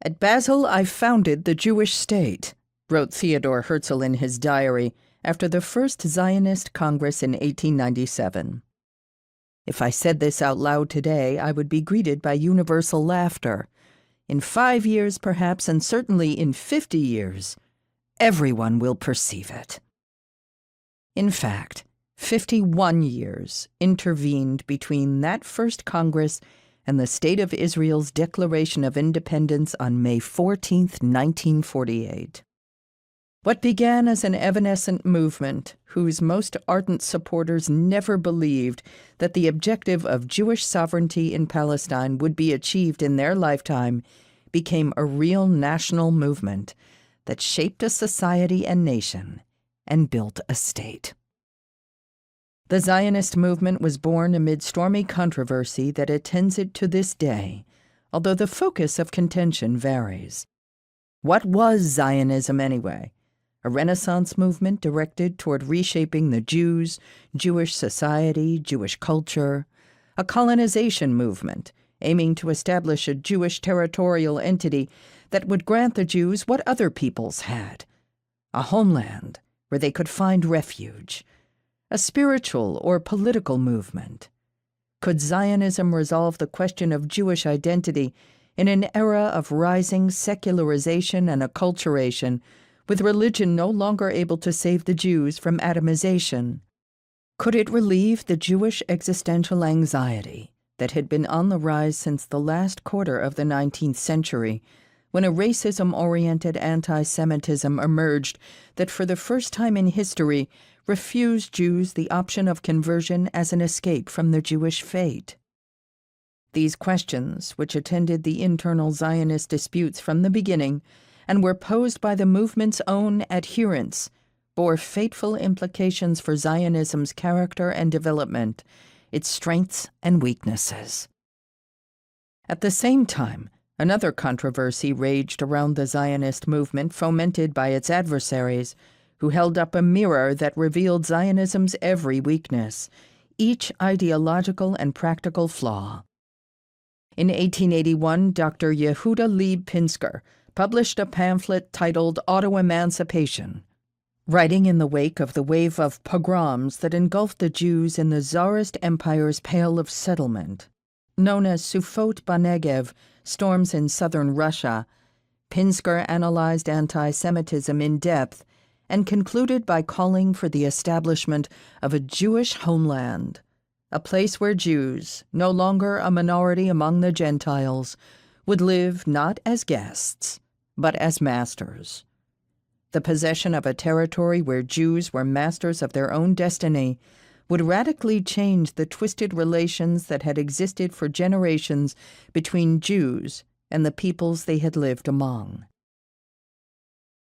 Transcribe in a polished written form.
At Basel, I founded the Jewish state, wrote Theodor Herzl in his diary after the first Zionist Congress in 1897. If I said this out loud today, I would be greeted by universal laughter. In 5 years, perhaps, and certainly in 50 years, everyone will perceive it. In fact, 51 years intervened between that first Congress and the State of Israel's Declaration of Independence on May 14, 1948. What began as an evanescent movement, whose most ardent supporters never believed that the objective of Jewish sovereignty in Palestine would be achieved in their lifetime, became a real national movement that shaped a society and nation and built a state. The Zionist movement was born amid stormy controversy that attends it to this day, although the focus of contention varies. What was Zionism anyway? A Renaissance movement directed toward reshaping the Jews, Jewish society, Jewish culture, a colonization movement aiming to establish a Jewish territorial entity that would grant the Jews what other peoples had, a homeland where they could find refuge, a spiritual or political movement. Could Zionism resolve the question of Jewish identity in an era of rising secularization and acculturation, with religion no longer able to save the Jews from atomization? Could it relieve the Jewish existential anxiety that had been on the rise since the last quarter of the 19th century, when a racism-oriented anti-Semitism emerged that for the first time in history refused Jews the option of conversion as an escape from their Jewish fate? These questions, which attended the internal Zionist disputes from the beginning and were posed by the movement's own adherents, bore fateful implications for Zionism's character and development, its strengths and weaknesses. At the same time, another controversy raged around the Zionist movement fomented by its adversaries, who held up a mirror that revealed Zionism's every weakness, each ideological and practical flaw. In 1881, Dr. Yehuda Leib Pinsker published a pamphlet titled Auto-Emancipation, writing in the wake of the wave of pogroms that engulfed the Jews in the Tsarist Empire's Pale of Settlement. Known as Sufot Banegev, storms in southern Russia, Pinsker analyzed anti-Semitism in depth and concluded by calling for the establishment of a Jewish homeland, a place where Jews, no longer a minority among the Gentiles, would live not as guests, but as masters. The possession of a territory where Jews were masters of their own destiny would radically change the twisted relations that had existed for generations between Jews and the peoples they had lived among.